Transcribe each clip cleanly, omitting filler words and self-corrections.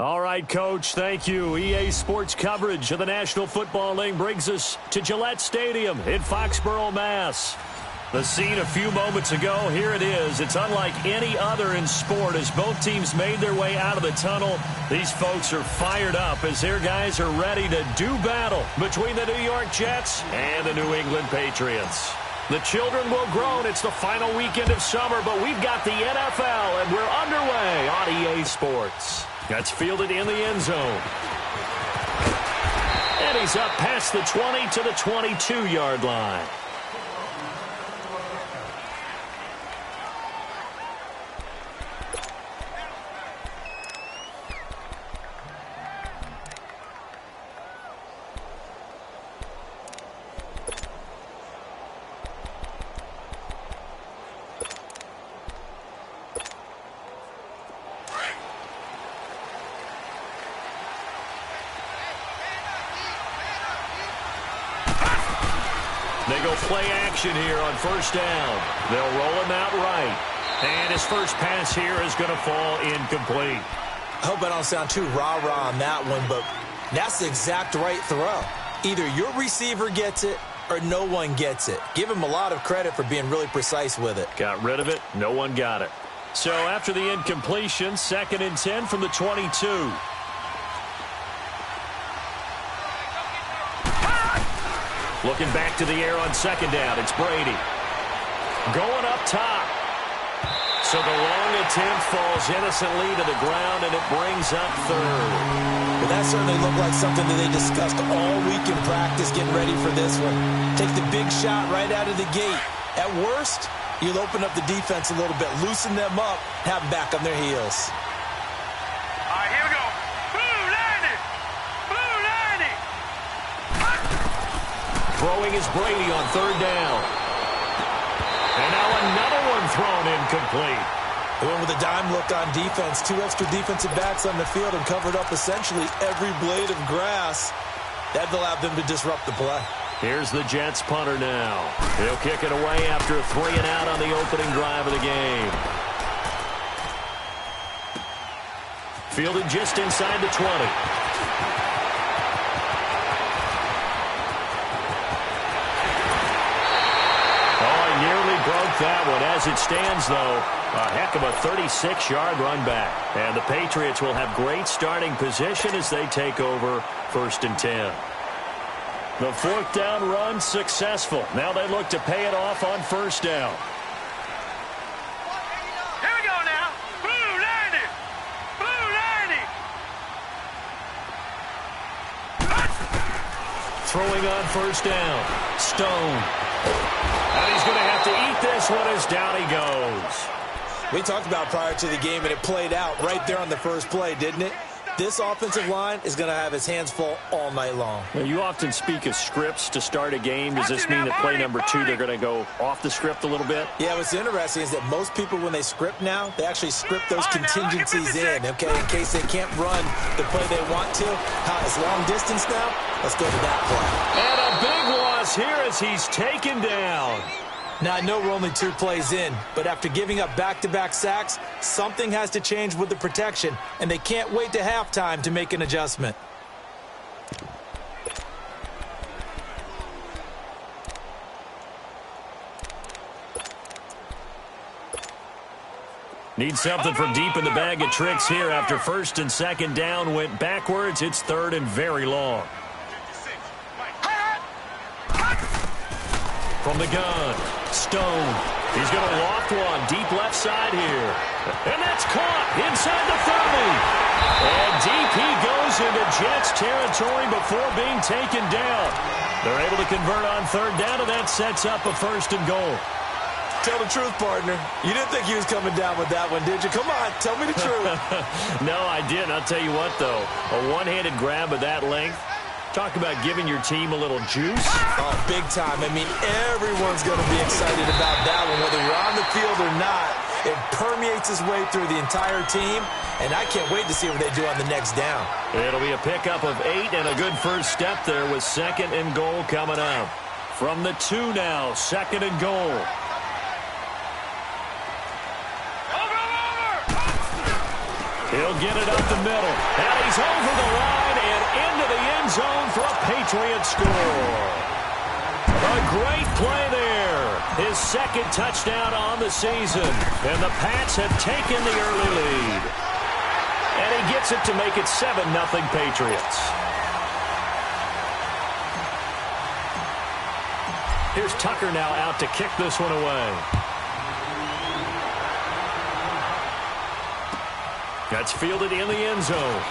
All right, Coach, thank you. EA Sports coverage of the National Football League brings us to Gillette Stadium in Foxborough, Mass. The scene a few moments ago, here it is. It's unlike any other in sport as both teams made their way out of the tunnel. These folks are fired up as their guys are ready to do battle between the New York Jets and the New England Patriots. The children will groan. It's the final weekend of summer, but we've got the NFL, and we're underway on EA Sports. That's fielded in the end zone. And he's up past the 20 to the 22-yard line. They go play action here on first down. They'll roll him out right. And his first pass here is going to fall incomplete. I hope I don't sound too rah-rah on that one, but that's the exact right throw. Either your receiver gets it or no one gets it. Give him a lot of credit for being really precise with it. Got rid of it. No one got it. So after the incompletion, 2nd and 10 from the 22. Looking back to the air on 2nd down. It's Brady. Going up top. So the long attempt falls innocently to the ground, and it brings up 3rd. Well, that certainly looked like something that they discussed all week in practice getting ready for this one. Take the big shot right out of the gate. At worst, you'll open up the defense a little bit, loosen them up, have them back on their heels. All right, here we go. Throwing is Brady on 3rd down. And now another one thrown incomplete. They went with a dime look on defense. 2 extra defensive backs on the field and covered up essentially every blade of grass. That allowed them to disrupt the play. Here's the Jets punter now. He'll kick it away after a 3 and out on the opening drive of the game. Fielded just inside the 20. Broke that one. As it stands, though, a heck of a 36-yard run back. And the Patriots will have great starting position as they take over 1st and 10. The 4th down run successful. Now they look to pay it off on 1st down. Here we go now. Blue 90. Blue 90. Throwing on 1st down. Stone. And he's going to have to eat this one as down he goes. We talked about prior to the game, and it played out right there on the first play, didn't it? This offensive line is going to have his hands full all night long. Now, you often speak of scripts to start a game. Does this mean that play number 2, they're going to go off the script a little bit? Yeah, what's interesting is that most people, when they script now, they actually script those contingencies in, okay, in case they can't run the play they want to. It's long distance now. Let's go to that play. And a big loss here as he's taken down. Now, I know we're only 2 plays in, but after giving up back-to-back sacks, something has to change with the protection, and they can't wait to halftime to make an adjustment. Need something from deep in the bag of tricks here after 1st and 2nd down went backwards. It's 3rd and very long. From the gun, Stone. He's going to loft one deep left side here. And that's caught inside the 30. And deep he goes into Jets territory before being taken down. They're able to convert on 3rd down, and that sets up a 1st and goal. Tell the truth, partner. You didn't think he was coming down with that one, did you? Come on, tell me the truth. No, I didn't. I'll tell you what, though. A one-handed grab of that length. Talk about giving your team a little juice. Oh, big time. I mean, everyone's going to be excited about that one, whether you're on the field or not. It permeates its way through the entire team, and I can't wait to see what they do on the next down. It'll be a pickup of 8 and a good first step there with 2nd and goal coming up. From the 2 now, 2nd and goal. He'll get it up the middle. And he's over the line and into the end zone for a Patriot score. A great play there. His second touchdown on the season. And the Pats have taken the early lead. And he gets it to make it 7-0 Patriots. Here's Tucker now out to kick this one away. That's fielded in the end zone.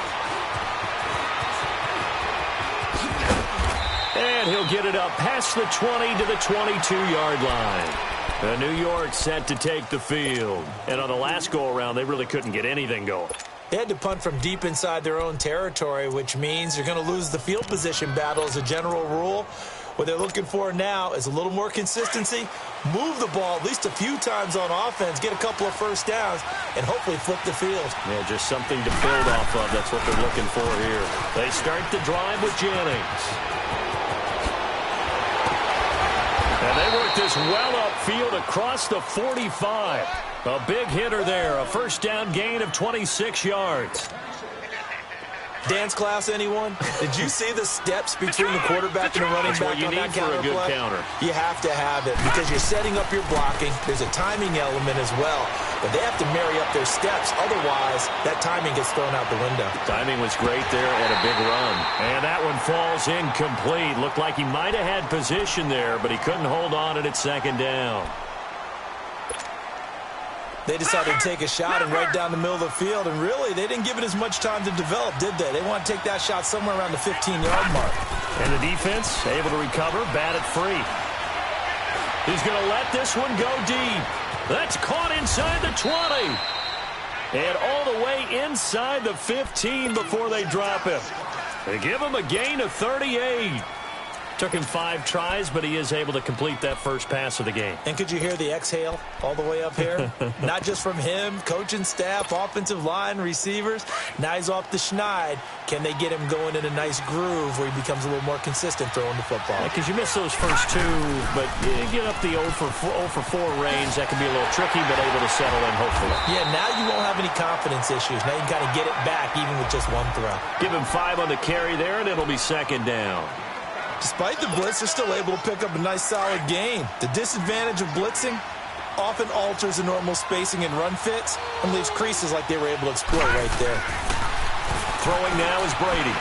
And he'll get it up past the 20 to the 22-yard line. The New York set to take the field. And on the last go-around, they really couldn't get anything going. They had to punt from deep inside their own territory, which means you're going to lose the field position battle as a general rule. What they're looking for now is a little more consistency, move the ball at least a few times on offense, get a couple of first downs, and hopefully flip the field. Yeah, just something to build off of. That's what they're looking for here. They start the drive with Jennings. And they work this well upfield across the 45. A big hitter there, a first down gain of 26 yards. Dance class, anyone? Did you see the steps between the quarterback and the running back on that counter play? Counter. You have to have it because you're setting up your blocking. There's a timing element as well. But they have to marry up their steps. Otherwise, that timing gets thrown out the window. Timing was great there and a big run. And that one falls incomplete. Looked like he might have had position there, but he couldn't hold on at its second down. They decided to take a shot and right down the middle of the field, and really, they didn't give it as much time to develop, did they? They want to take that shot somewhere around the 15-yard mark. And the defense able to recover, bat it free. He's going to let this one go deep. That's caught inside the 20. And all the way inside the 15 before they drop him. They give him a gain of 38. Took him 5 tries, but he is able to complete that first pass of the game. And could you hear the exhale all the way up here? Not just from him, coaching staff, offensive line, receivers. Now he's off the schneid. Can they get him going in a nice groove where he becomes a little more consistent throwing the football? Because you miss those first 2, but you get up the 0 for 4 range. That can be a little tricky, but able to settle in, hopefully. Yeah, now you won't have any confidence issues. Now you can kind of get it back even with just 1 throw. Give him 5 on the carry there, and it'll be second down. Despite the blitz, they're still able to pick up a nice, solid gain. The disadvantage of blitzing often alters the normal spacing and run fits and leaves creases like they were able to exploit right there. Throwing now is Brady.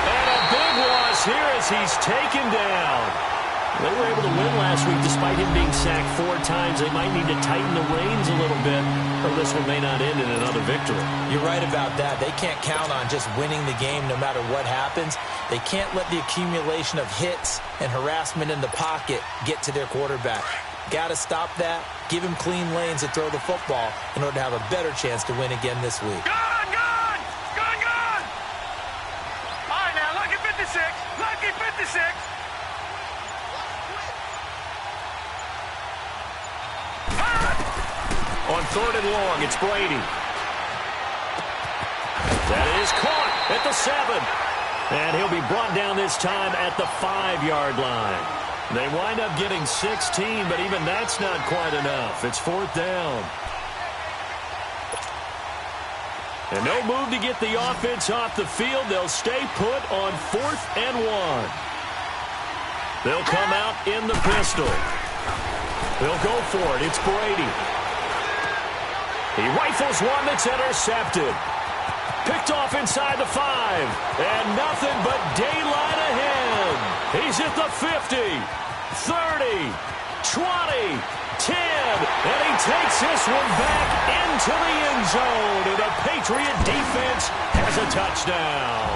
And a big loss here as he's taken down. They were able to win last week despite him being sacked 4 times. They might need to tighten the reins a little bit, or this one may not end in another victory. You're right about that. They can't count on just winning the game no matter what happens. They can't let the accumulation of hits and harassment in the pocket get to their quarterback. Got to stop that, give him clean lanes to throw the football in order to have a better chance to win again this week. Gone! All right, now, lucky 56. Lucky 56. On 3rd and long, it's Brady. That is caught at the 7. And he'll be brought down this time at the 5-yard line. They wind up getting 16, but even that's not quite enough. It's 4th down. And no move to get the offense off the field. They'll stay put on 4th and 1. They'll come out in the pistol. They'll go for it. It's Brady. He rifles one that's intercepted. Picked off inside the 5. And nothing but daylight ahead. He's at the 50, 30, 20, 10. And he takes this one back into the end zone. And the Patriot defense has a touchdown.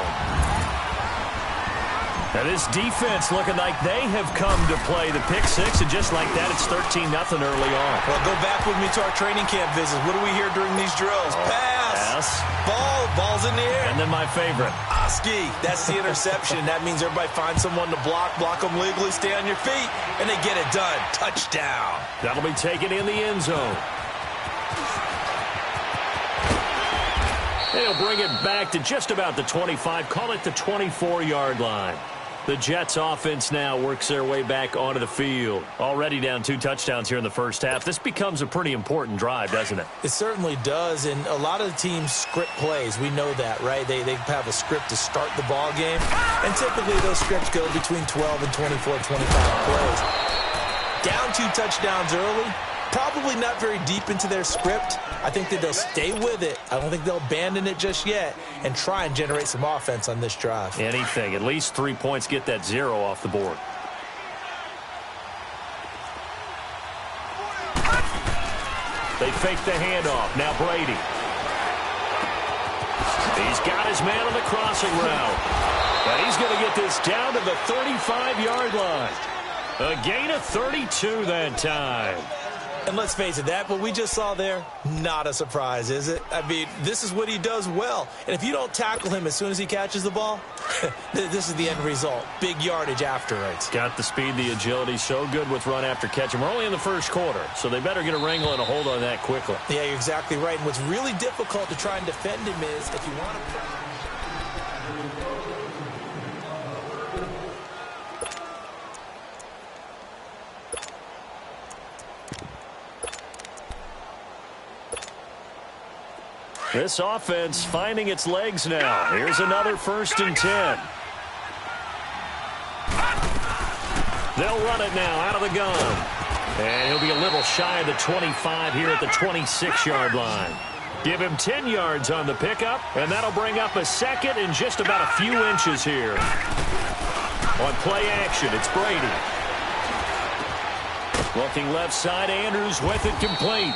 Now this defense looking like they have come to play the pick 6, and just like that, it's 13-0 early on. Well, go back with me to our training camp visits. What do we hear during these drills? Pass. Ball's in the air. And then my favorite. Oski. That's the interception. That means everybody finds someone to block them legally, stay on your feet, and they get it done. Touchdown. That'll be taken in the end zone. They'll bring it back to just about the 25, call it the 24-yard line. The Jets offense now works their way back onto the field. Already down 2 touchdowns here in the first half. This becomes a pretty important drive, doesn't it? It certainly does, and a lot of the teams script plays. We know that, right? They have a script to start the ball game, and typically those scripts go between 12 and 24, 25 plays. Down 2 touchdowns early, probably not very deep into their script. I think that they'll stay with it. I don't think they'll abandon it just yet and try and generate some offense on this drive. Anything. At least 3 points, get that 0 off the board. They fake the handoff. Now Brady. He's got his man on the crossing route. And he's going to get this down to the 35-yard line. A gain of 32 that time. And let's face it, what we just saw there, not a surprise, is it? I mean, this is what he does well. And if you don't tackle him as soon as he catches the ball, this is the end result. Big yardage afterwards. Got the speed, the agility, so good with run after catch. And we're only in the first quarter, so they better get a wrangle and a hold on that quickly. Yeah, you're exactly right. And what's really difficult to try and defend him is if you want to... This offense finding its legs now. Here's another 1st and 10. They'll run it now out of the gun. And he'll be a little shy of the 25 here at the 26-yard line. Give him 10 yards on the pickup, and that'll bring up a second in just about a few inches here. On play action, it's Brady. Looking left side, Andrews with it complete.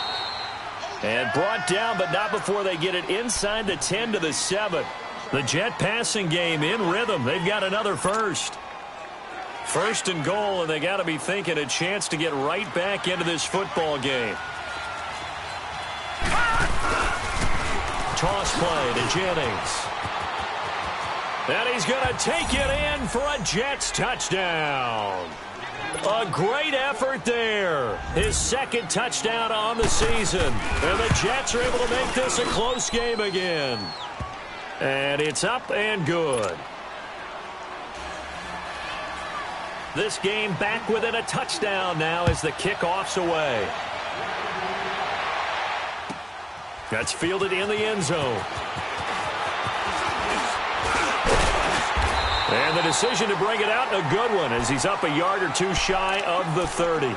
And brought down, but not before they get it inside the 10 to the 7. The Jet passing game in rhythm. They've got another first. 1st and goal, and they got to be thinking a chance to get right back into this football game. Toss play to Jennings. And he's going to take it in for a Jets touchdown. A great effort there. His 2nd touchdown on the season. And the Jets are able to make this a close game again. And it's up and good. This game back within a touchdown now as the kickoff's away. That's fielded in the end zone. And the decision to bring it out, a good one, as he's up a yard or 2 shy of the 30.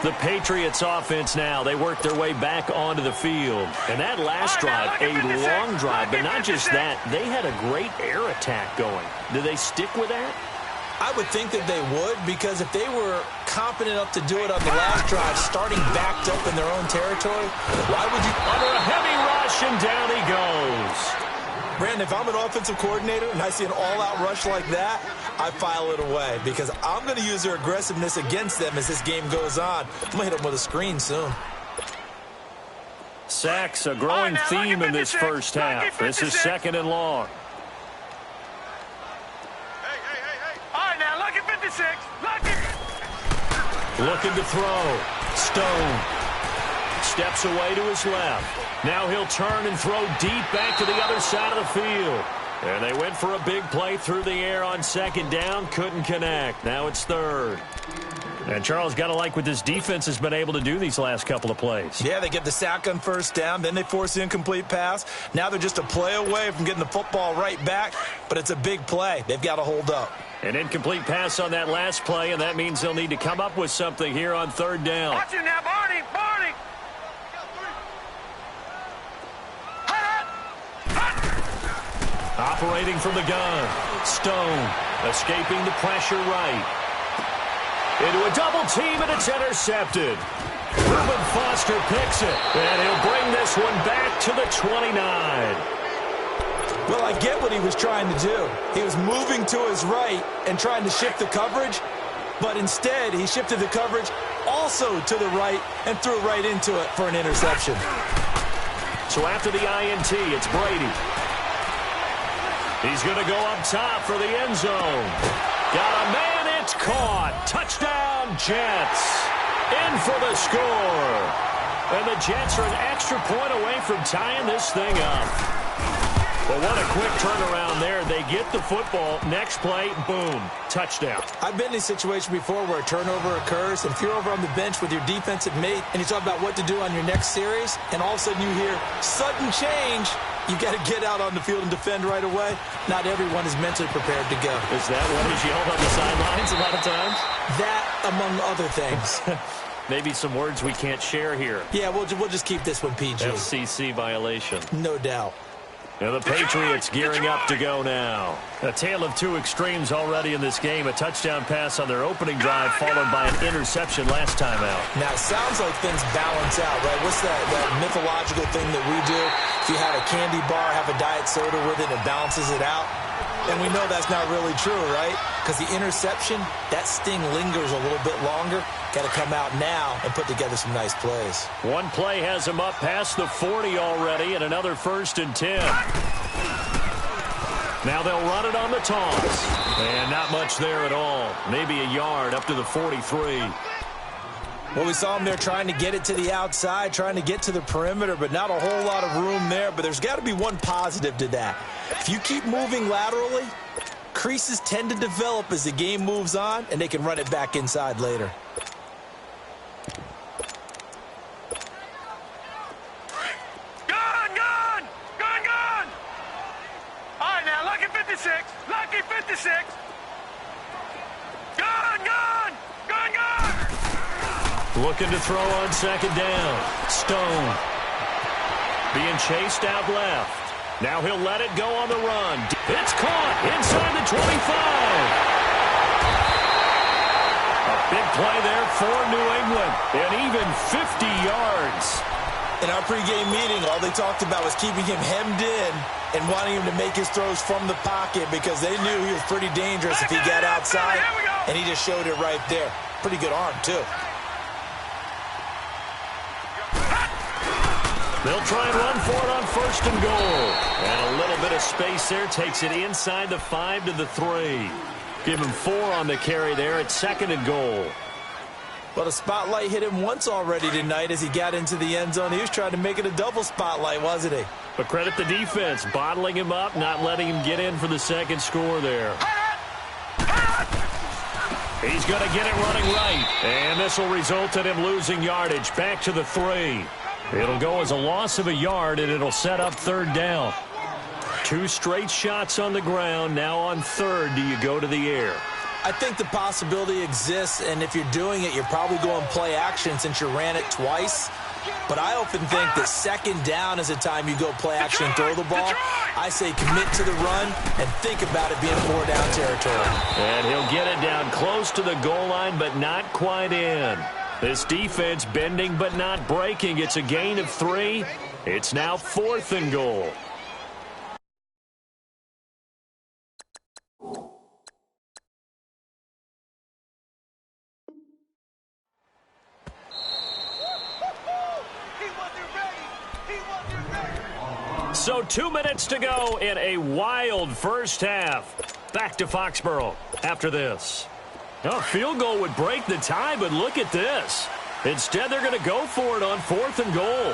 The Patriots offense now, they work their way back onto the field. And that last drive, a long drive, but not just that, they had a great air attack going. Do they stick with that? I would think that they would, because if they were confident enough to do it on the last drive, starting backed up in their own territory, why would you... Under a heavy rush, and down he goes. Brandon, if I'm an offensive coordinator and I see an all-out rush like that, I file it away because I'm going to use their aggressiveness against them as this game goes on. I'm going to hit them with a screen soon. Sacks, a growing theme in this first half. This is 2nd and long. All right, now, look at 56. Looking to throw. Stone. Steps away to his left. Now he'll turn and throw deep back to the other side of the field. And they went for a big play through the air on 2nd down. Couldn't connect. Now it's 3rd. And Charles, got to like what this defense has been able to do these last couple of plays. Yeah, they get the sack on 1st down. Then they force the incomplete pass. Now they're just a play away from getting the football right back. But it's a big play. They've got to hold up. An incomplete pass on that last play, and that means they'll need to come up with something here on 3rd down. Watch him now, Barney. Operating from the gun. Stone escaping the pressure right. Into a double team, and it's intercepted. Reuben Foster picks it, and he'll bring this one back to the 29. Well, I get what he was trying to do. He was moving to his right and trying to shift the coverage, but instead he shifted the coverage also to the right and threw right into it for an interception. So after the INT, it's Brady. He's going to go up top for the end zone. Got a man, it's caught. Touchdown, Jets. In for the score. And the Jets are an extra point away from tying this thing up. Well, what a quick turnaround there. They get the football. Next play, boom, touchdown. I've been in a situation before where a turnover occurs, and if you're over on the bench with your defensive mate and you talk about what to do on your next series, and all of a sudden you hear sudden change, you got to get out on the field and defend right away. Not everyone is mentally prepared to go. Is that what is yelled on the sidelines a lot of times? That, among other things. Maybe some words we can't share here. Yeah, we'll just keep this one PG. FCC violation. No doubt. Now the Patriots gearing up to go now. A tale of two extremes already in this game. A touchdown pass on their opening drive followed by an interception last time out. Now, it sounds like things balance out, right? What's that mythological thing that we do? If you had a candy bar, have a diet soda with it, it balances it out. And we know that's not really true, right? Because the interception, that sting lingers a little bit longer. Got to come out now and put together some nice plays. One play has him up past the 40 already, and another 1st and 10. Now they'll run it on the toss. And not much there at all. Maybe a yard up to the 43. Well, we saw him there trying to get it to the outside, trying to get to the perimeter, but not a whole lot of room there. But there's got to be one positive to that. If you keep moving laterally, creases tend to develop as the game moves on, and they can run it back inside later. Gun! All right, now, lucky 56. Lucky 56. Gun! Looking to throw on 2nd down. Stone. Being chased out left. Now he'll let it go on the run. It's caught inside the 25. A big play there for New England. And even 50 yards. In our pregame meeting, all they talked about was keeping him hemmed in and wanting him to make his throws from the pocket because they knew he was pretty dangerous if he got outside, and he just showed it right there. Pretty good arm, too. They'll try and run for it on 1st and goal. And a little bit of space there takes it inside the 5 to the 3. Give him 4 on the carry there at 2nd and goal. Well, the spotlight hit him once already tonight as he got into the end zone. He was trying to make it a double spotlight, wasn't he? But credit the defense, bottling him up, not letting him get in for the 2nd score there. He's going to get it running right. And this will result in him losing yardage back to the 3. It'll go as a loss of a yard, and it'll set up 3rd down. 2 straight shots on the ground. Now on 3rd, do you go to the air? I think the possibility exists, and if you're doing it, you're probably going play action since you ran it twice. But I often think that 2nd down is the time you go play action and throw the ball. I say commit to the run and think about it being 4-down territory. And he'll get it down close to the goal line, but not quite in. This defense bending but not breaking. It's a gain of 3. It's now 4th and goal. So 2 minutes to go in a wild first half. Back to Foxborough after this. A field goal would break the tie, but look at this. Instead, they're going to go for it on 4th and goal.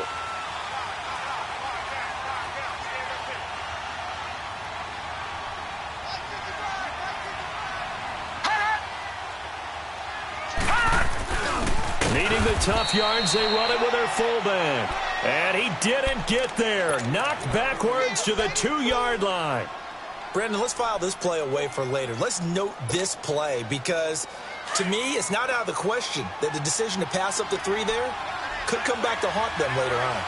Needing the tough yards, they run it with their fullback. And he didn't get there. Knocked backwards to the 2-yard line. Brandon, let's file this play away for later. Let's note this play because, to me, it's not out of the question that the decision to pass up the 3 there could come back to haunt them later on.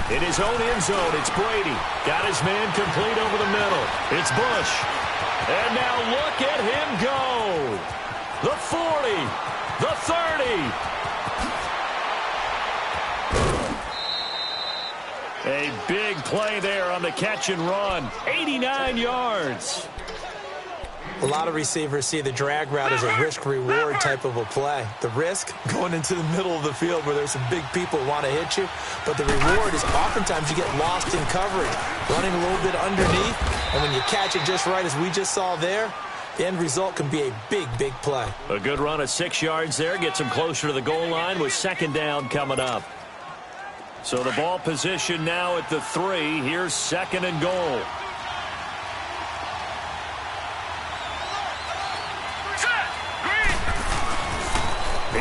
In his own end zone, it's Brady. Got his man complete over the middle. It's Bush. And now look at him go. The 40, the 30. A big play there on the catch and run. 89 yards. A lot of receivers see the drag route as a risk-reward type of a play. The risk, going into the middle of the field where there's some big people want to hit you. But the reward is oftentimes you get lost in coverage, running a little bit underneath. And when you catch it just right, as we just saw there, the end result can be a big, big play. A good run of 6 yards there. Gets him closer to the goal line with 2nd down coming up. So the ball position now at the 3. Here's 2nd and goal.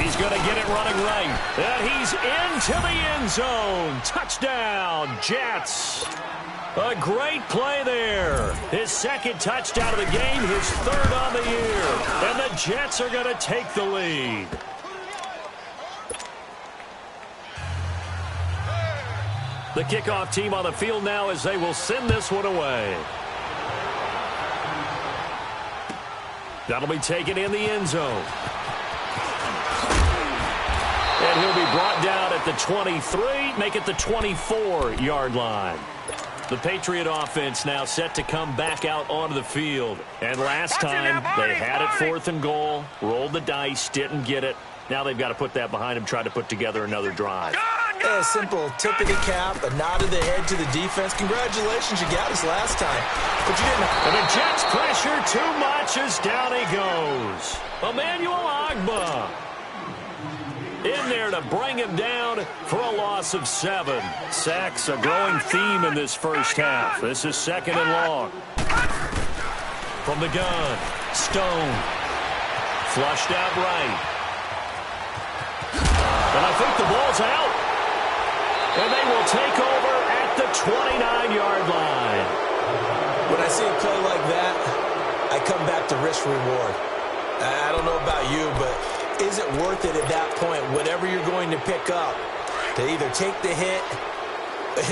He's going to get it running right. And he's into the end zone. Touchdown, Jets. A great play there. His 2nd touchdown of the game, his 3rd on the year. And the Jets are going to take the lead. The kickoff team on the field now as they will send this one away. That'll be taken in the end zone. And he'll be brought down at the 23, make it the 24-yard line. The Patriot offense now set to come back out onto the field. And last time, they had it 4th and goal, rolled the dice, didn't get it. Now they've got to put that behind them, try to put together another drive. Yeah, a simple tip of the cap, a nod of the head to the defense. Congratulations, you got us last time. But you didn't. And the Jets pressure too much as down he goes. Emmanuel Ogbah in there to bring him down for a loss of 7. Sacks, a growing theme in this first half. This is 2nd and long. From the gun, Stone. Flushed out right. And I think the ball's out. And they will take over at the 29-yard line. When I see a play like that, I come back to risk-reward. I don't know about you, but is it worth it at that point, whatever you're going to pick up, to either take the hit,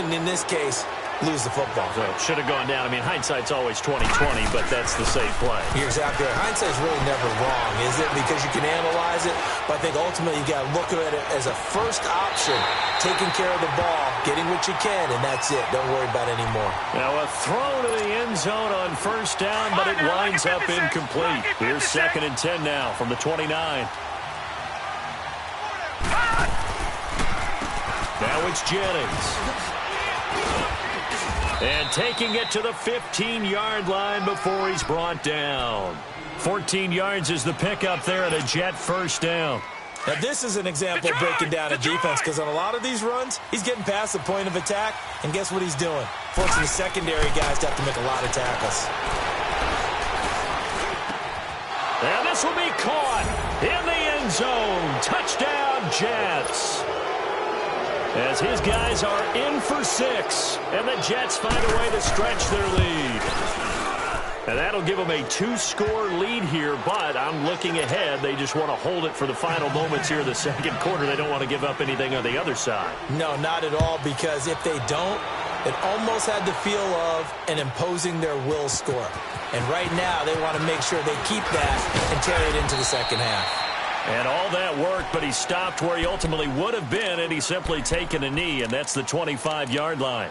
and in this case, lose the football? So it should have gone down. I mean, hindsight's always 20/20, but that's the safe play. You're exactly right. Hindsight's really never wrong, is it? Because you can analyze it, but I think ultimately you got to look at it as a first option, taking care of the ball, getting what you can, and that's it. Don't worry about it anymore. Now a throw to the end zone on 1st down, but it winds up incomplete. Here's 2nd and 10 now from the 29. Now it's Jennings. And taking it to the 15-yard line before he's brought down. 14 yards is the pickup there at a Jet 1st down. Now, this is an example of breaking down a defense, because on a lot of these runs, he's getting past the point of attack, and guess what he's doing? Forcing the secondary guys to have to make a lot of tackles. And this will be caught in the end zone. Touchdown, Jets. As his guys are in for 6, and the Jets find a way to stretch their lead. And that'll give them a 2-score lead here, but I'm looking ahead. They just want to hold it for the final moments here in the 2nd quarter. They don't want to give up anything on the other side. No, not at all, because if they don't, it almost had the feel of an imposing their will score. And right now, they want to make sure they keep that and carry it into the 2nd half. And all that worked, but he stopped where he ultimately would have been, and he's simply taken a knee, and that's the 25-yard line.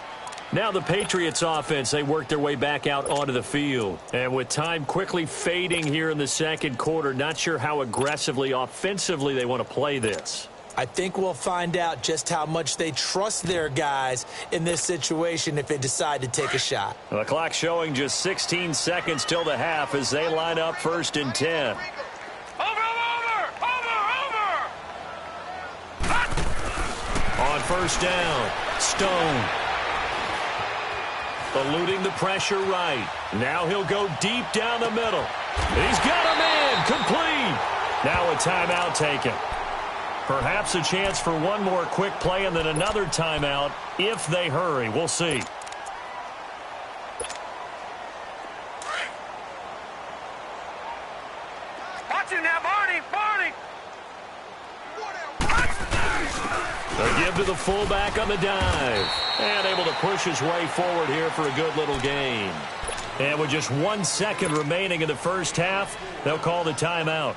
Now the Patriots offense, they work their way back out onto the field. And with time quickly fading here in the 2nd quarter, not sure how aggressively, offensively they want to play this. I think we'll find out just how much they trust their guys in this situation if they decide to take a shot. Well, the clock showing just 16 seconds till the half as they line up 1st and 10. On 1st down, Stone. Eluding the pressure right. Now he'll go deep down the middle. He's got a man complete. Now a timeout taken. Perhaps a chance for one more quick play and then another timeout if they hurry. We'll see. Watch him now, Barney. A give to the fullback on the dive. And able to push his way forward here for a good little gain. And with just 1 second remaining in the first half, they'll call the timeout.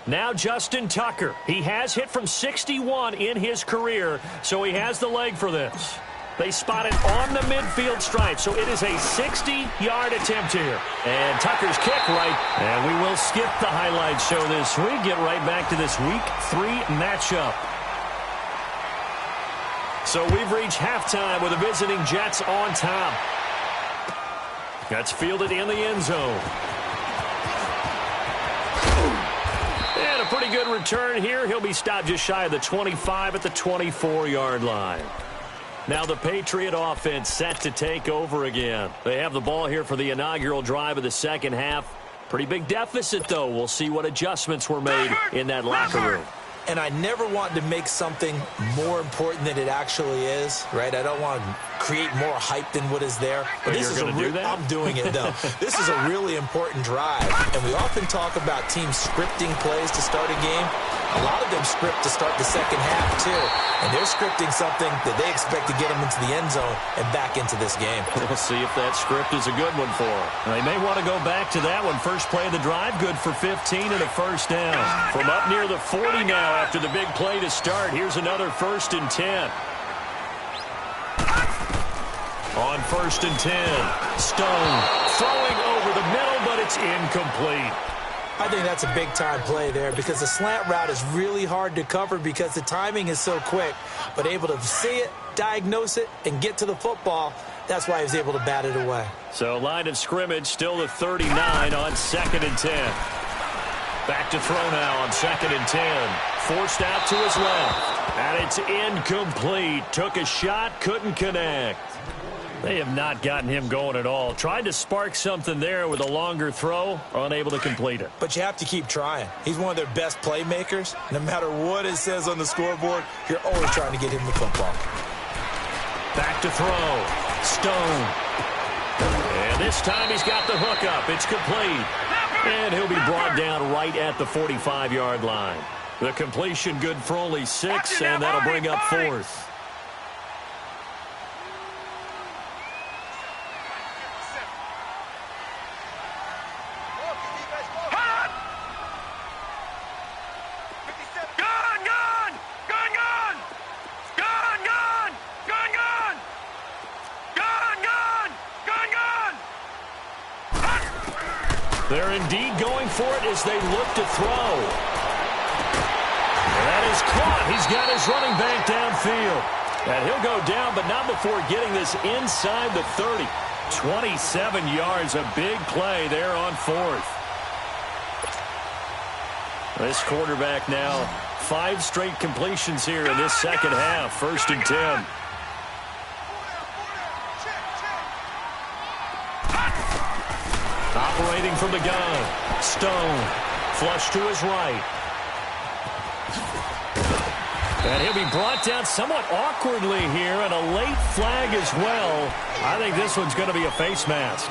Now Justin Tucker. He has hit from 61 in his career, so he has the leg for this. They spot it on the midfield stripe, so it is a 60-yard attempt here. And Tucker's kick right, and we will skip the highlights show this week. Get right back to this Week 3 matchup. So we've reached halftime with the visiting Jets on top. That's fielded in the end zone. And a pretty good return here. He'll be stopped just shy of the 25 at the 24-yard line. Now the Patriot offense set to take over again. They have the ball here for the inaugural drive of the second half. Pretty big deficit, though. We'll see what adjustments were made in that locker room. And I never want to make something more important than it actually is, right? I don't want to create more hype than what is there. But this is do that? I'm doing it, though. This is a really important drive. And we often talk about teams scripting plays to start a game. A lot of them script to start the second half, too. And they're scripting something that they expect to get them into the end zone and back into this game. We'll see if that script is a good one for them. They may want to go back to that one. First play of the drive, good for 15 and a first down. From up near the 40 now after the big play to start, here's another 1st and 10. On 1st and 10, Stone throwing over the middle, but it's incomplete. I think that's a big-time play there because the slant route is really hard to cover because the timing is so quick. But able to see it, diagnose it, and get to the football, that's why he was able to bat it away. So line of scrimmage still the 39 on 2nd and 10. Back to throw now on 2nd and 10. Forced out to his left. And it's incomplete. Took a shot, couldn't connect. They have not gotten him going at all. Tried to spark something there with a longer throw, unable to complete it. But you have to keep trying. He's one of their best playmakers. No matter what it says on the scoreboard, you're always trying to get him the football. Back to throw. Stone. And this time he's got the hook up. It's complete. And he'll be brought down right at the 45-yard line. The completion good for only 6, and that'll bring up 4th. They're indeed going for it as they look to throw. And that is caught. He's got his running back downfield. And he'll go down, but not before getting this inside the 30. 27 yards, a big play there on 4th. This quarterback now, 5 straight completions here in this second half. 1st and 10. Operating from the gun. Stone. Flush to his right. And he'll be brought down somewhat awkwardly here, and a late flag as well. I think this one's going to be a face mask.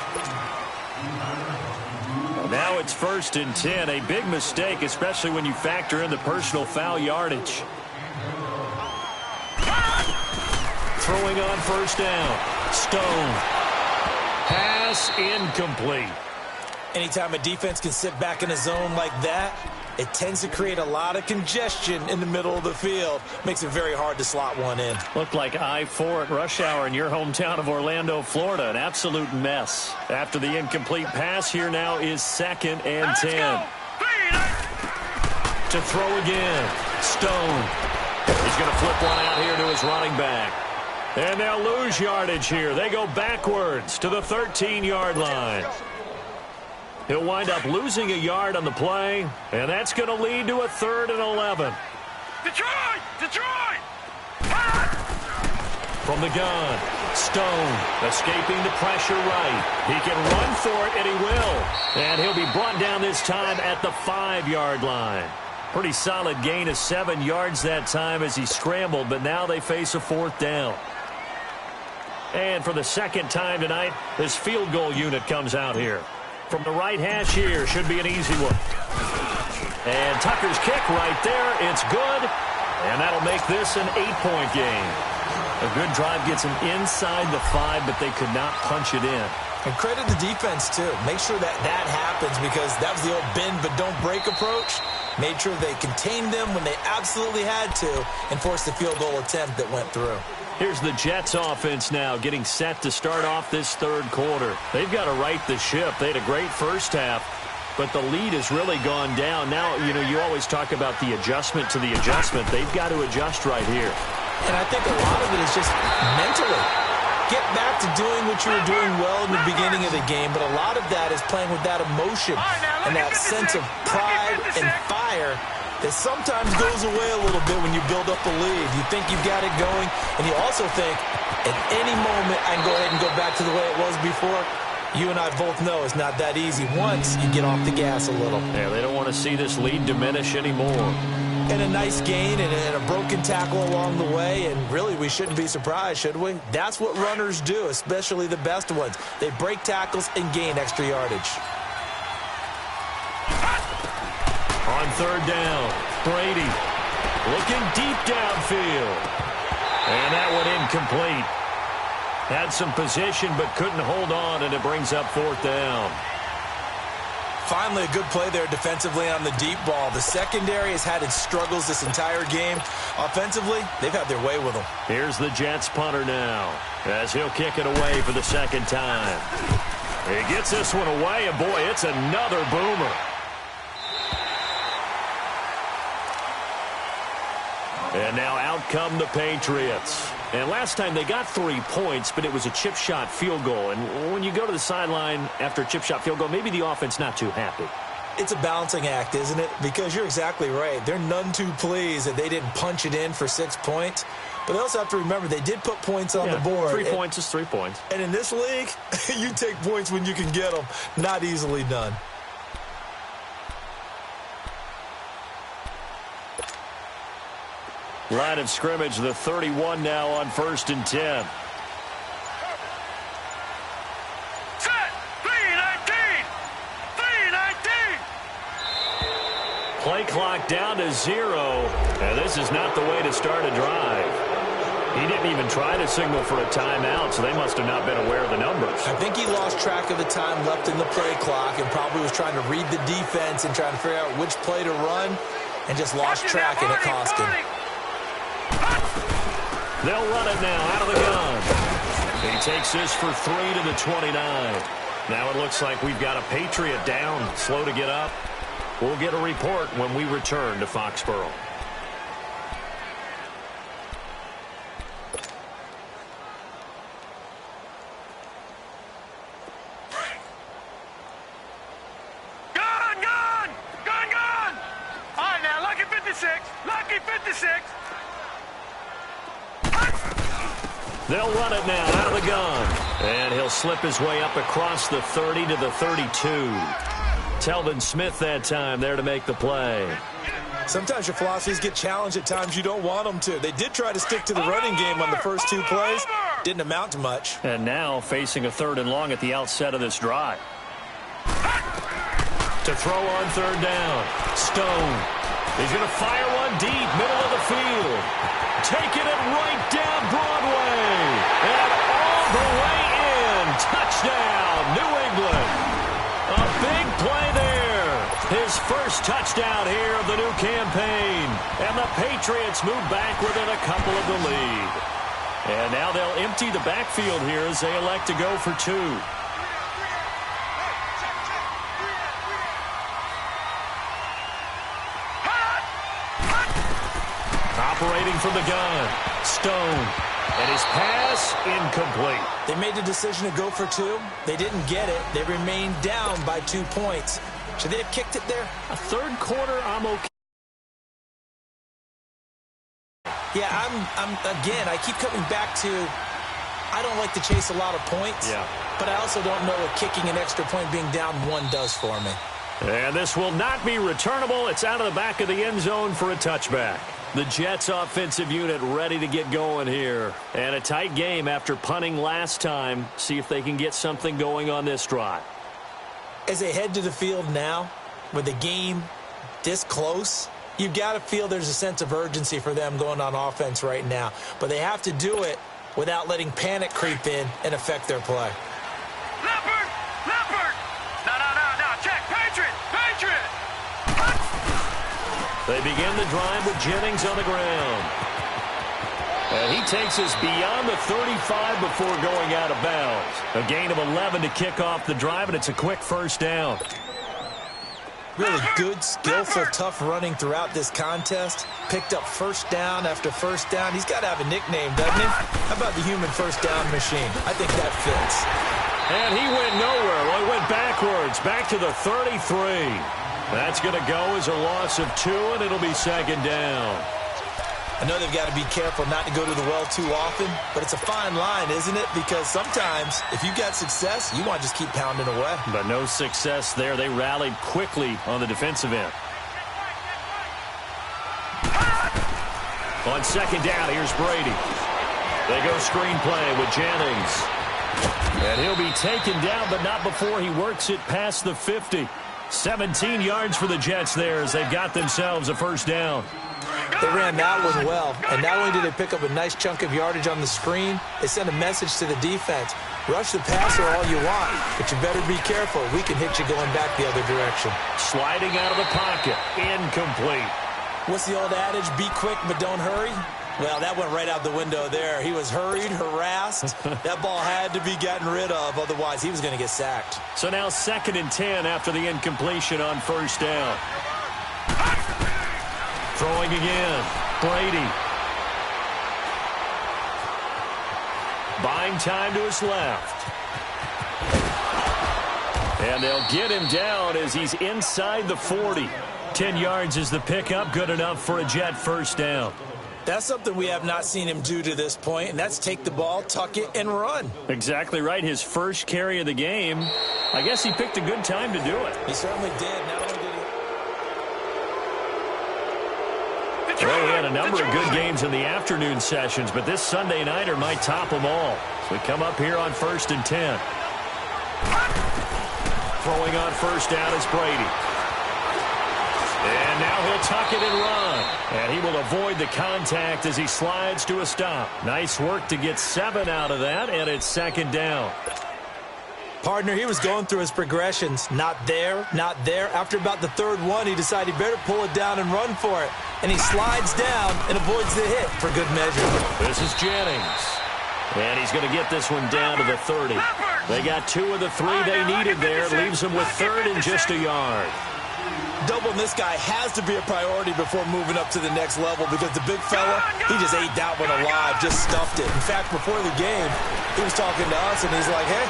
Now it's 1st and 10. A big mistake, especially when you factor in the personal foul yardage. Throwing on 1st down. Stone. Pass incomplete. Anytime a defense can sit back in a zone like that, it tends to create a lot of congestion in the middle of the field. Makes it very hard to slot one in. Looked like I-4 at rush hour in your hometown of Orlando, Florida. An absolute mess. After the incomplete pass, here now is 2nd and 10. To throw again. Stone. He's going to flip one out here to his running back. And they'll lose yardage here. They go backwards to the 13-yard line. He'll wind up losing a yard on the play, and that's going to lead to a 3rd and 11. Detroit! Detroit! From the gun, Stone escaping the pressure right. He can run for it, and he will. And he'll be brought down this time at the 5-yard line. Pretty solid gain of 7 yards that time as he scrambled, but now they face a 4th down. And for the second time tonight, this field goal unit comes out here. From the right hash here, should be an easy one. And Tucker's kick right there, it's good. And that'll make this an 8-point game. A good drive gets them inside the 5, but they could not punch it in. And credit the defense, too. Make sure that happens because that was the old bend but don't break approach. Made sure they contained them when they absolutely had to and forced the field goal attempt that went through. Here's the Jets offense now getting set to start off this 3rd quarter. They've got to right the ship. They had a great first half, but the lead has really gone down. Now, you always talk about the adjustment to the adjustment. They've got to adjust right here. And I think a lot of it is just mentally. get back to doing what you were doing well in the beginning of the game, but a lot of that is playing with that emotion and that sense of pride and fire that sometimes goes away a little bit when you build up a lead. You think you've got it going, and you also think, at any moment, I can go ahead and go back to the way it was before. You and I both know it's not that easy once you get off the gas a little. Yeah, they don't want to see this lead diminish anymore. And a nice gain and a broken tackle along the way, and really we shouldn't be surprised, should we? That's what runners do, especially the best ones. They break tackles and gain extra yardage. On third down, Brady looking deep downfield. And that one incomplete. Had some position but couldn't hold on, and it brings up fourth down. Finally, a good play there defensively on the deep ball. The secondary has had its struggles this entire game. Offensively, they've had their way with them. Here's the Jets punter now, as he'll kick it away for the second time. He gets this one away, and boy, it's another boomer. And now out come the Patriots. And last time they got 3 points, but it was a chip shot field goal. And when you go to the sideline after a chip shot field goal, maybe the offense not too happy. It's a balancing act, isn't it? Because you're exactly right. They're none too pleased that they didn't punch it in for 6 points. But they also have to remember they did put points on the board. 3 points is 3 points. And in this league, you take points when you can get them. Not easily done. Line of scrimmage, the 31 now on 1st and 10. Set. 3:19. 3:19. Play clock down to 0. And this is not the way to start a drive. He didn't even try to signal for a timeout, so they must have not been aware of the numbers. I think he lost track of the time left in the play clock and probably was trying to read the defense and trying to figure out which play to run and just lost track, and it cost him. They'll run it now out of the gun. He takes this for 3 to the 29. Now it looks like we've got a Patriot down, slow to get up. We'll get a report when we return to Foxborough. Gun, gun! Gun, gun! All right, now, lucky 56. Lucky 56. They'll run it now out of the gun. And he'll slip his way up across the 30 to the 32. Telvin Smith that time there to make the play. Sometimes your philosophies get challenged at times you don't want them to. They did try to stick to the running game on the first 2 plays. Didn't amount to much. And now facing a 3rd and long at the outset of this drive. To throw on 3rd down. Stone. He's going to fire one deep, middle of the field. Taking it right down Broadway. And all the way in. Touchdown, New England. A big play there. His first touchdown here of the new campaign. And the Patriots move back within a couple of the lead. And now they'll empty the backfield here as they elect to go for 2. Operating from the gun. Stone. And his pass incomplete. They made the decision to go for 2. They didn't get it. They remained down by 2 points. Should they have kicked it there? A 3rd quarter, I'm okay. Yeah, again, I keep coming back to, I don't like to chase a lot of points. Yeah. But I also don't know what kicking an extra point being down 1 does for me. And this will not be returnable. It's out of the back of the end zone for a touchback. The Jets offensive unit ready to get going here. And a tight game after punting last time. See if they can get something going on this drive. As they head to the field now, with the game this close, you've got to feel there's a sense of urgency for them going on offense right now. But they have to do it without letting panic creep in and affect their play. Leopard! Leopard! No. Check! Patriot! Patriot! They begin the drive with Jennings on the ground. And he takes us beyond the 35 before going out of bounds. A gain of 11 to kick off the drive, and it's a quick first down. Really good, skillful, tough running throughout this contest. Picked up first down after first down. He's got to have a nickname, doesn't he? How about the human first down machine? I think that fits. And he went nowhere. Well, he went backwards, back to the 33. That's going to go as a loss of 2, and it'll be second down. I know they've got to be careful not to go to the well too often, but it's a fine line, isn't it? Because sometimes, if you've got success, you want to just keep pounding away. But no success there. They rallied quickly on the defensive end. On second down, here's Brady. They go screenplay with Jennings. And he'll be taken down, but not before he works it past the 50. 17 yards for the Jets there as they've got themselves a first down. They ran that one well, and not only did they pick up a nice chunk of yardage on the screen, they sent a message to the defense. Rush the passer all you want, but you better be careful. We can hit you going back the other direction. Sliding out of the pocket. Incomplete. What's the old adage? Be quick, but don't hurry? Well, that went right out the window there. He was hurried, harassed. That ball had to be gotten rid of, otherwise he was going to get sacked. So now 2nd and 10 after the incompletion on first down. Throwing again. Brady. Buying time to his left. And they'll get him down as he's inside the 40. 10 yards is the pickup. Good enough for a Jet first down. That's something we have not seen him do to this point, and that's take the ball, tuck it, and run. Exactly right. His first carry of the game. I guess he picked a good time to do it. He certainly did. Not only did he... Well, he had a number of good games in the afternoon sessions, but this Sunday nighter might top them all. So we come up here on 1st and 10. Throwing on first down is Brady. And now he'll tuck it and run. And he will avoid the contact as he slides to a stop. Nice work to get 7 out of that, and it's 2nd down. Partner, he was going through his progressions. Not there, not there. After about the 3rd one, he decided he better pull it down and run for it. And he slides down and avoids the hit for good measure. This is Jennings. And he's going to get this one down to the 30. They got 2 of the 3 they needed there. Leaves them with 3rd and just a yard. Doubling this guy has to be a priority before moving up to the next level because the big fella, he just ate that one alive, just stuffed it. In fact, before the game, he was talking to us, and he's like, hey,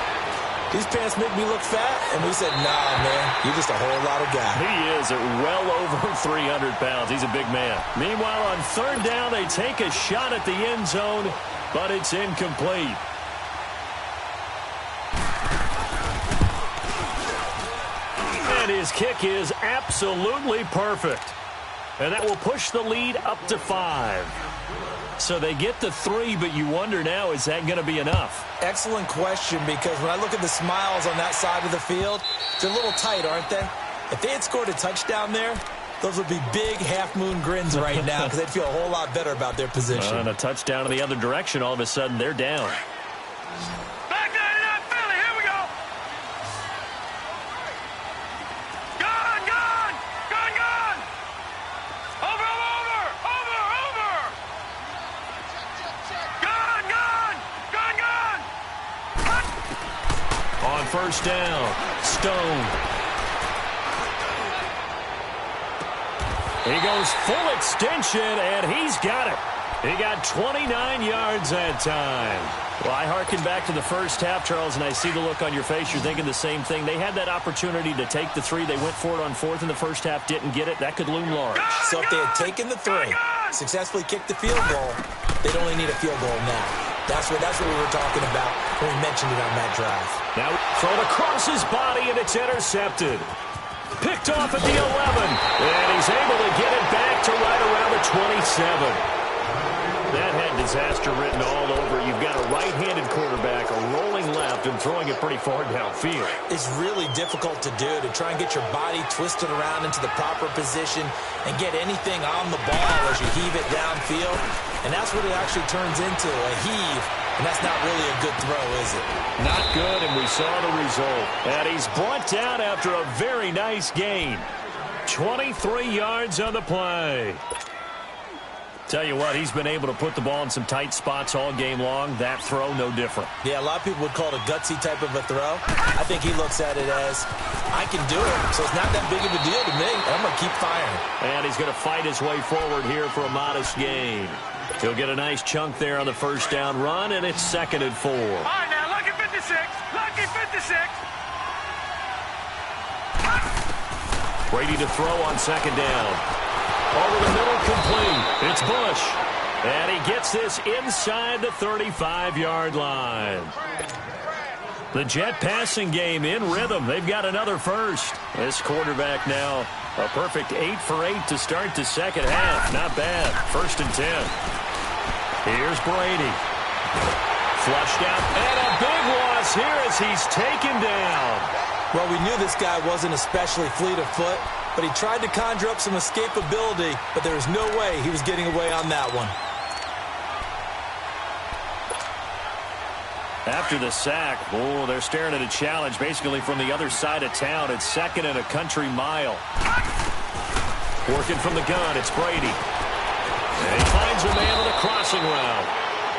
these pants make me look fat. And we said, nah, man, you're just a whole lot of guy. He is at well over 300 pounds. He's a big man. Meanwhile, on 3rd down, they take a shot at the end zone, but it's incomplete. And his kick is absolutely perfect. And that will push the lead up to 5. So they get the 3, but you wonder now, is that going to be enough? Excellent question, because when I look at the smiles on that side of the field, they're a little tight, aren't they? If they had scored a touchdown there, those would be big half-moon grins right now because they'd feel a whole lot better about their position. And a touchdown in the other direction, all of a sudden they're down. Back 99 Philly, here we go. Gone, gone, gone, gone. Over, over, over, over. Gone, gone, gone, gone. On first down, Stone. He goes full extension, and he's got it. He got 29 yards that time. Well, I harken back to the first half, Charles, and I see the look on your face. You're thinking the same thing. They had that opportunity to take the 3. They went for it on 4th in the first half, didn't get it. That could loom large. So if they had taken the 3, successfully kicked the field goal, they'd only need a field goal now. That's what we were talking about when we mentioned it on that drive. Now thrown across his body, and it's intercepted. Picked off at the 11, and he's able to get it back to right around the 27. That had disaster written all over. You've got a right-handed quarterback, a rolling left, and throwing it pretty far downfield. It's really difficult to do, to try and get your body twisted around into the proper position and get anything on the ball as you heave it downfield. And that's what it actually turns into, a heave. And that's not really a good throw, is it? Not good, and we saw the result. And he's brought down after a very nice gain. 23 yards on the play. Tell you what, he's been able to put the ball in some tight spots all game long. That throw, no different. Yeah, a lot of people would call it a gutsy type of a throw. I think he looks at it as, I can do it, so it's not that big of a deal to me. I'm going to keep firing. And he's going to fight his way forward here for a modest gain. He'll get a nice chunk there on the first down run, and it's 2nd and 4. All right, now, lucky 56. Lucky 56. Brady to throw on 2nd down. Over the middle, complete. It's Bush. And he gets this inside the 35-yard line. The Jet passing game in rhythm. They've got another first. This quarterback now a perfect 8 for 8 to start the second half. Not bad. 1st and 10. Here's Brady. Flushed out. And a big loss here as he's taken down. Well, we knew this guy wasn't especially fleet of foot, but he tried to conjure up some escapability, but there was no way he was getting away on that one. After the sack, oh, they're staring at a challenge basically from the other side of town. It's 2nd and a country mile. Working from the gun, it's Brady. And he finds a man with a crossing route.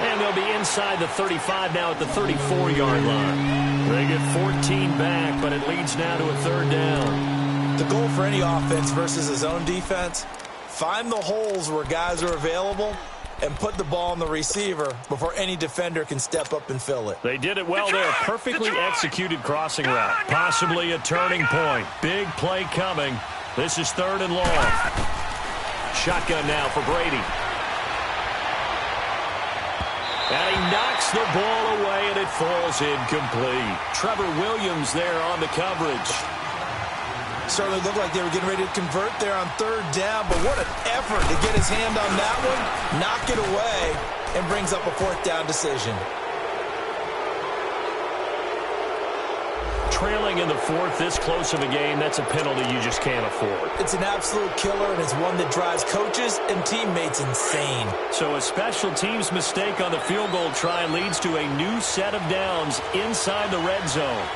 And they'll be inside the 35 now at the 34-yard line. They get 14 back, but it leads now to a 3rd down. The goal for any offense versus his own defense, find the holes where guys are available and put the ball on the receiver before any defender can step up and fill it. They did it well there. Perfectly executed crossing route. Possibly a turning point. Big play coming. This is 3rd and long. Shotgun now for Brady. And he knocks the ball away, and it falls incomplete. Trevor Williams there on the coverage. Certainly looked like they were getting ready to convert there on 3rd down, but what an effort to get his hand on that one, knock it away, and brings up a 4th down decision. Trailing in the 4th, this close of a game, that's a penalty you just can't afford. It's an absolute killer, and it's one that drives coaches and teammates insane. So a special teams mistake on the field goal try leads to a new set of downs inside the red zone.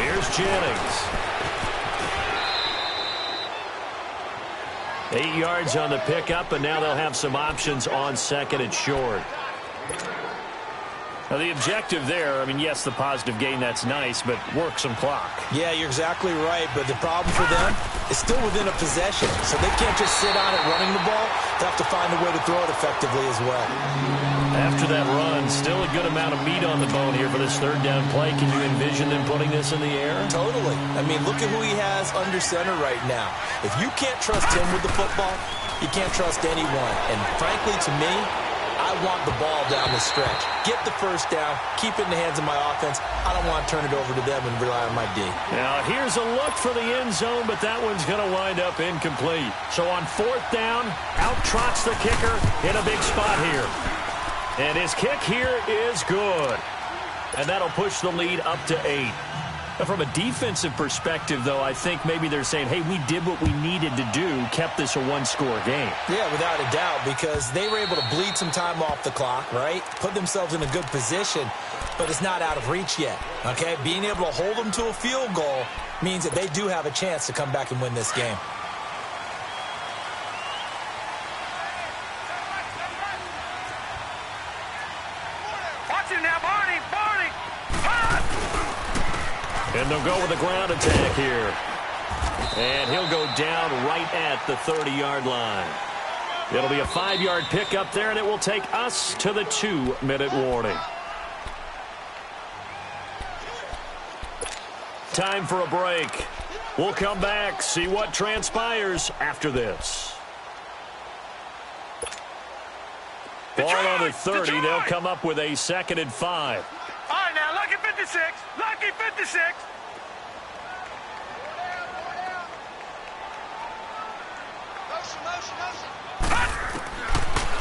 Here's Jennings. 8 yards on the pickup, and now they'll have some options on 2nd and short. Now, the objective there, I mean, yes, the positive gain, that's nice, but work some clock. Yeah, you're exactly right, but the problem for them is still within a possession, so they can't just sit on it running the ball. They have to find a way to throw it effectively as well. After that run, still a good amount of meat on the bone here for this 3rd down play. Can you envision them putting this in the air? Totally. I mean, look at who he has under center right now. If you can't trust him with the football, you can't trust anyone. And frankly, to me, I want the ball down the stretch. Get the first down, keep it in the hands of my offense. I don't want to turn it over to them and rely on my D. Now, here's a look for the end zone, but that one's going to wind up incomplete. So on 4th down, out trots the kicker in a big spot here. And his kick here is good. And that'll push the lead up to 8. Now, from a defensive perspective, though, I think maybe they're saying, hey, we did what we needed to do, kept this a 1-score game. Yeah, without a doubt, because they were able to bleed some time off the clock, right? Put themselves in a good position, but it's not out of reach yet, okay? Being able to hold them to a field goal means that they do have a chance to come back and win this game. Watch it now, Barney, Barney. And they'll go with a ground attack here. And he'll go down right at the 30-yard line. It'll be a 5-yard pickup there, and it will take us to the 2-minute warning. Time for a break. We'll come back, see what transpires after this. Ball on the 30. They'll come up with a 2nd and 5. All right, now, lucky 56. Lucky 56.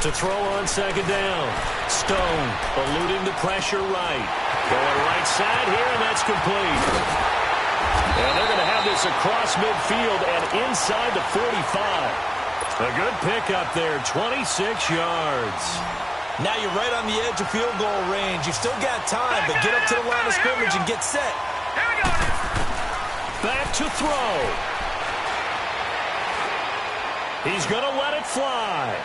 To throw on 2nd down. Stone eluding the pressure right. Going right side here, and that's complete. And they're going to have this across midfield and inside the 45. A good pickup there, 26 yards. Now you're right on the edge of field goal range. You've still got time, but get up to the line of scrimmage and get set. Here we go. Back to throw. He's going to let it fly.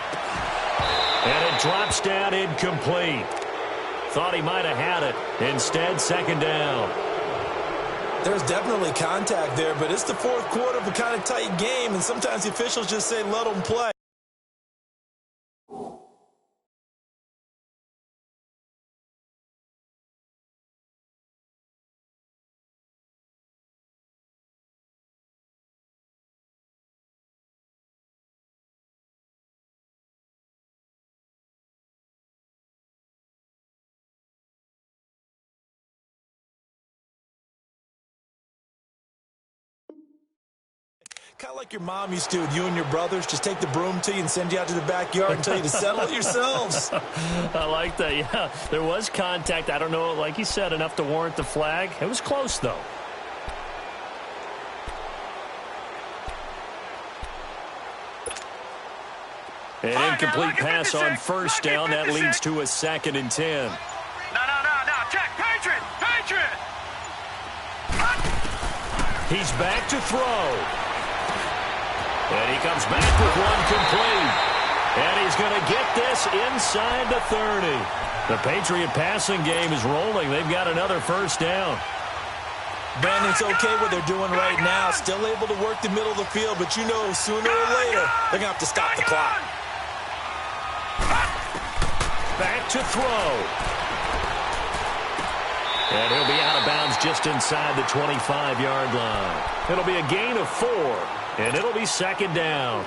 And it drops down incomplete. Thought he might have had it. Instead, second down. There's definitely contact there, but it's the fourth quarter of a kind of tight game, and sometimes the officials just say let them play. Kind of like your mom used to with you and your brothers. Just take the broom to you and send you out to the backyard and tell you to settle it yourselves. I like that, yeah. There was contact. I don't know, like you said, enough to warrant the flag. It was close, though. An incomplete pass on first down. That leads to a 2nd and 10. No. Check. Patriot. He's back to throw. And he comes back with one complete. And he's going to get this inside the 30. The Patriot passing game is rolling. They've got another first down. Brandon, it's okay what they're doing right now. Still able to work the middle of the field, but you know sooner or later they're going to have to stop the clock. Back to throw. And he'll be out of bounds just inside the 25-yard line. It'll be a gain of 4, and it'll be second down.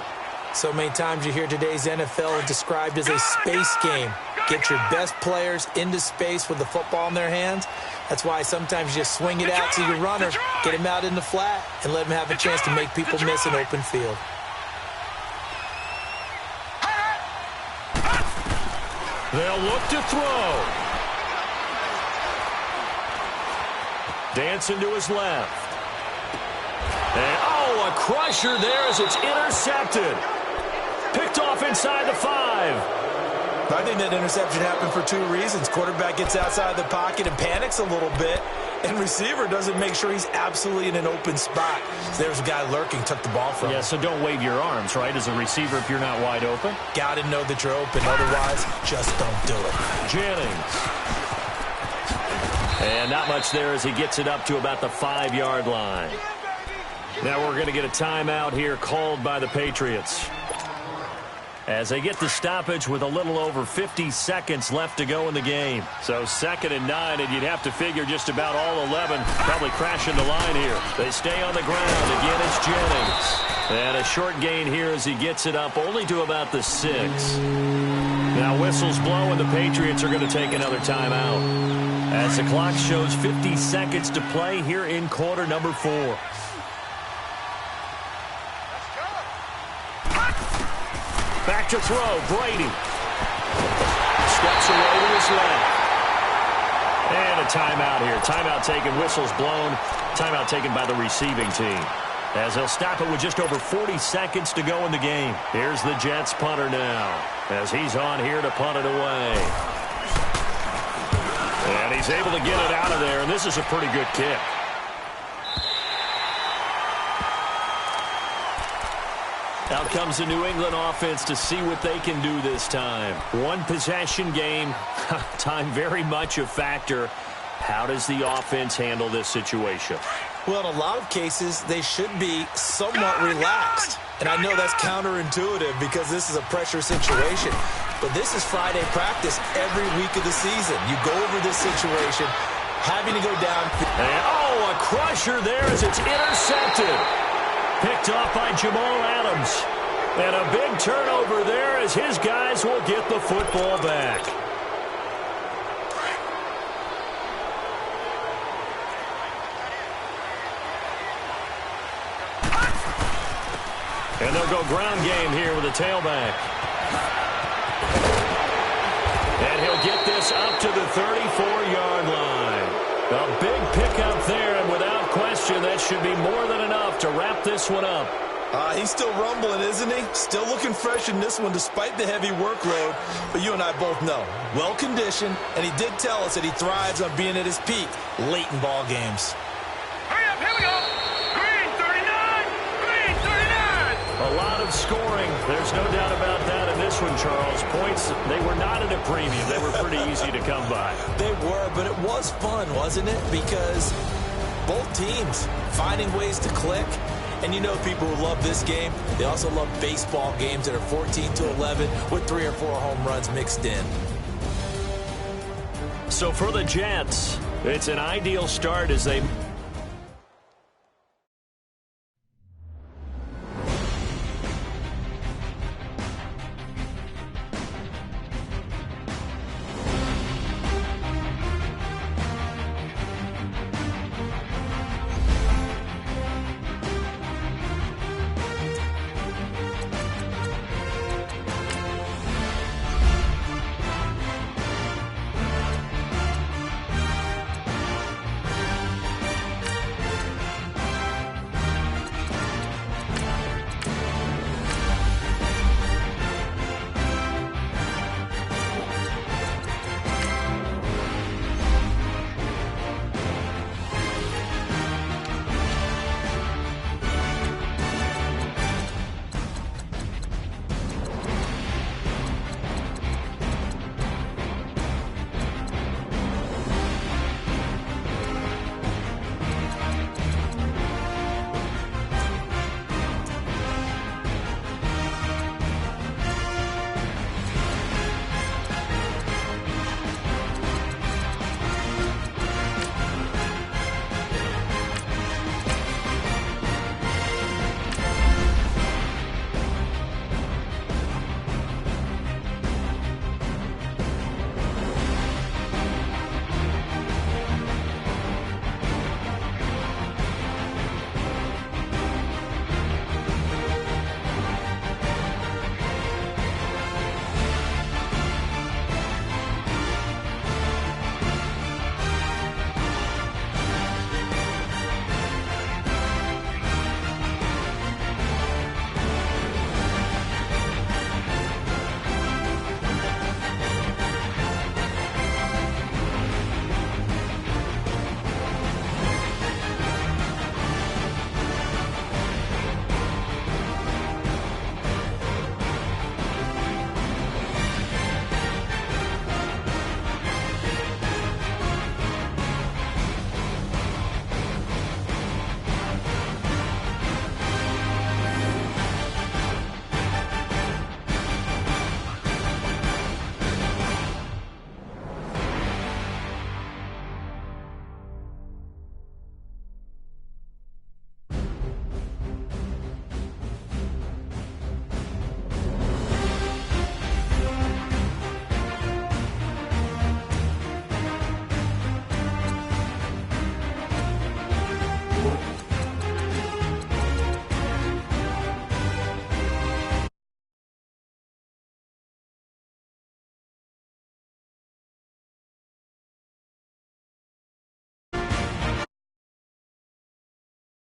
So many times you hear today's NFL described as a space game. Get your best players into space with the football in their hands. That's why sometimes you just swing it out to your runner, get him out in the flat, and let him have a chance to make people miss an open field. They'll look to throw. Dancing to his left. And, a crusher there as it's intercepted. Picked off inside the 5. I think that interception happened for 2 reasons. Quarterback gets outside the pocket and panics a little bit, and receiver doesn't make sure he's absolutely in an open spot. So there's a guy lurking, took the ball from him. Yeah, so don't wave your arms, right, as a receiver if you're not wide open. Got to know that you're open. Otherwise, just don't do it. Jennings. And not much there as he gets it up to about the 5-yard line. Now we're going to get a timeout here called by the Patriots, as they get the stoppage with a little over 50 seconds left to go in the game. So 2nd and 9, and you'd have to figure just about all 11 probably crashing the line here. They stay on the ground. Again, it's Jennings. And a short gain here as he gets it up only to about the 6. Now whistles blow, and the Patriots are going to take another timeout, as the clock shows 50 seconds to play here in quarter number 4. Back to throw, Brady. Steps away to his left. And a timeout here. Timeout taken, whistles blown. Timeout taken by the receiving team, as they'll stop it with just over 40 seconds to go in the game. Here's the Jets punter now, as he's on here to punt it away. And he's able to get it out of there, and this is a pretty good kick. Out comes the New England offense to see what they can do this time. One possession game. Time very much a factor. How does the offense handle this situation? Well, in a lot of cases, they should be somewhat relaxed. And I know that's counterintuitive because this is a pressure situation. But this is Friday practice every week of the season. You go over this situation, having to go down. And, a crusher there as it's intercepted. Picked off by Jamal Adams. And a big turnover there as his guys will get the football back. And they'll go ground game here with a tailback. And he'll get this up to the 34-yard line. A big pickup there, and without question, that should be more than enough to wrap this one up. He's still rumbling, isn't he? Still looking fresh in this one despite the heavy workload. But you and I both know, well-conditioned, and he did tell us that he thrives on being at his peak late in ball games. Hurry up, here we go. Green 39, green 39. A lot of of scoring. There's no doubt about that in this one, Charles. Points, they were not at a premium. They were pretty easy to come by. They were, but it was fun, wasn't it? Because both teams finding ways to click. And you know people who love this game, they also love baseball games that are 14-11 with 3 or 4 home runs mixed in. So for the Jets, it's an ideal start as they